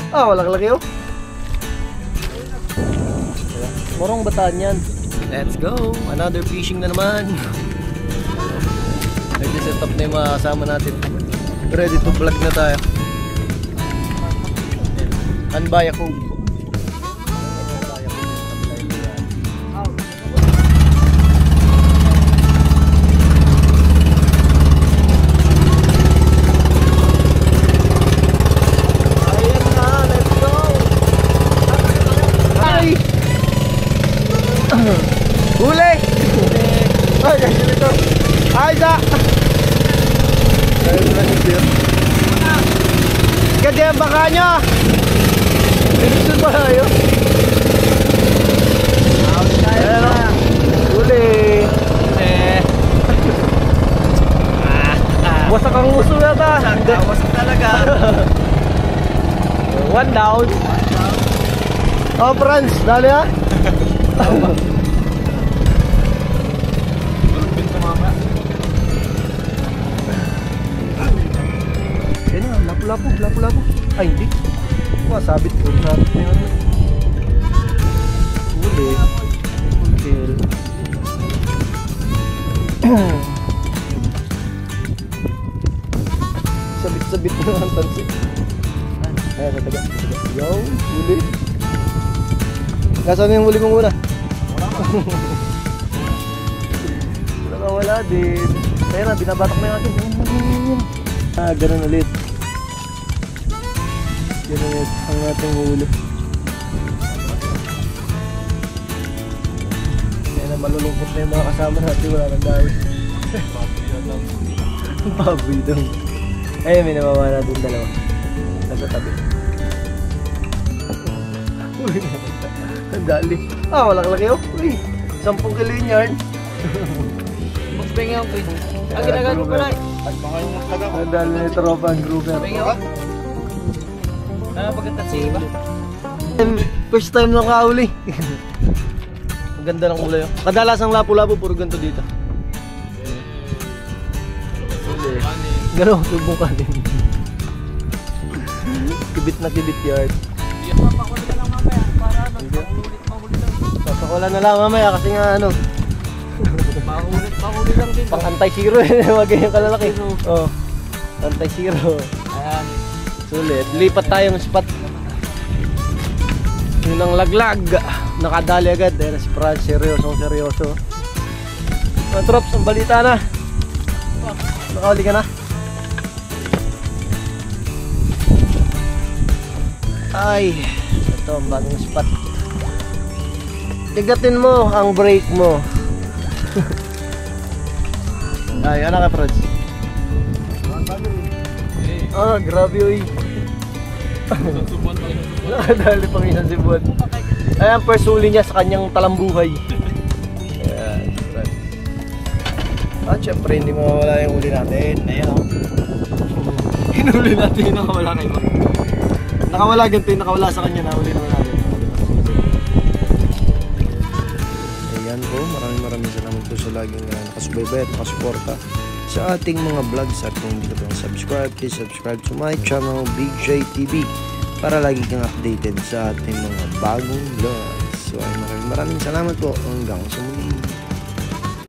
Ah, walang laki oh. Morong Bataan yan. Let's go! Another fishing na naman. Nag-set up na yung mga kasama natin. Ready to vlog na tayo. Anbaya ko. Huli! Ay, kasi ito. Ay, da! Ganda ang baka nyo! Pinusun ba kayo? Ayan o. Huli! Wasak ang uso yata. Wasak talaga. One down. Oh, Franz, dali ha? Lapu-lapu. Ay, hindi. Wah, sabit ko. Sabit na yun. Huli. Kill. Sabit na ang tansi. Ayan, sa taga. Yo, huli. Nasaan yung huli mong una? Wala din. Kaya na, binabatak na yung atin. Ah, ganun ulit. Yan ang ating huli. Kaya na malulungkot na yung mga kasama natin. Wala nang dahil. Baboy daw. Ayun, may nabawa natin dalawa. Nasa tabi. Uy, ang dali. Ah, walang laki oh. Uy, 10 kilo yung yarn. Magpingaw ko. Ang ginagano ko lang. Ang dali na tropa ang grouper. Pagkatad sa iba. First time na nakahuli. Ang ganda ng kulay. Kadalasang lapu-lapu, puro ganito dito. Gano'n, tubong kanin. Kibit na kibit yard. Papakula na lang mamaya para ano, mahulit lang. Papakula na lang mamaya kasi nga ano. Mahulit lang din. Pang anti-zero eh, wag ganyan kalalaki. Oh, anti-zero. Ayan. Sulit, lipat tayo ng spot. Yun ang laglag. Nakadali agad. Dahil si Franz, seryoso. Mga trops, ang balita na. Nakahuli ka na. Ay, ito ang bagong spot. Tigatin mo ang brake mo. Ay, ano ka, Franz? Ah, grabe uy. Nakadali pang isang sibuan. Ayan, first huli niya sa kanyang talambuhay. Ayan, Franz. At syempre, hindi mawawala yung huli natin. Ayan o. Hinuli natin yung nakawala kayo. Nakawala ganito yung nakawala sa kanya. Nahuli naman natin. Ayan po, maraming salamat po sa laging nakasubaybay at nakasuporta sa ating mga vlogs. At kung hindi ka pang subscribe, please subscribe to my channel, Big J TV, para lagi kang updated sa ating mga bagong vlogs. So ay maraming salamat po. Hanggang sa muli.